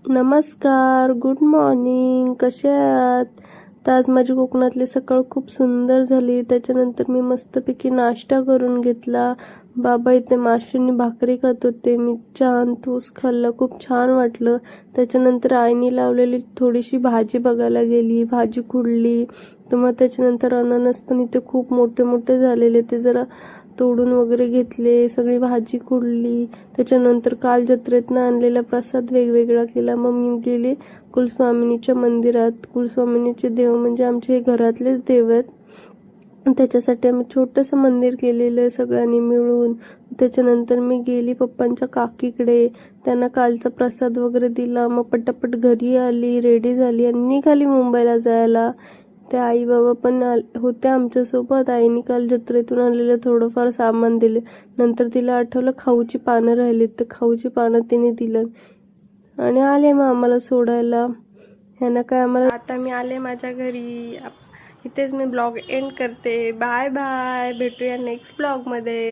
नमस्कार, good morning. कसे आहात? तर आज माझी कोकणातली सकाळ खूप सुंदर झाली. त्याच्यानंतर मी मस्तपैकी नाश्ता करून घेतला. बाबा इथे माशी आणि भाकरी खात होते. मी छान टोस्ट खाल्लं, खूप छान वाटलं. त्याच्यानंतर आईने लावलेली थोडीशी भाजी बघायला गेली, भाजी खुडली. तर मग त्याच्यानंतर अननस पण इथे खूप मोठे मोठे झालेले, ते जरा तोडून वगैरे घेतले. सगळी भाजी खुडली. त्याच्यानंतर काल जत्रेतनं आणलेला प्रसाद वेगवेगळा केला. मग मी गेले कुलस्वामिनीच्या मंदिरात. कुलस्वामिनीचे देव म्हणजे आमचे हे घरातलेच देव आहेत. त्याच्यासाठी आम्ही छोटंसं मंदिर केलेलं आहे सगळ्यांनी मिळून. त्याच्यानंतर मी गेली पप्पांच्या काकीकडे, त्यांना कालचा प्रसाद वगैरे दिला. मग पटापट घरी आली, रेडी झाली आणि निघाली मुंबईला जायला. ते आई बाबा पण होते आमच्यासोबत. आईने काल जत्रेतून आणलेलं थोडंफार सामान दिले. नंतर तिला आठवलं खाऊची पानं राहिलीत, तर खाऊची पानं तिने दिलं आणि आले मग आम्हाला सोडायला. ह्यानं काय आम्हाला. आता मी आले माझ्या घरी. इथेच मी ब्लॉग एंड करते. बाय बाय, भेटूया नेक्स्ट ब्लॉगमध्ये.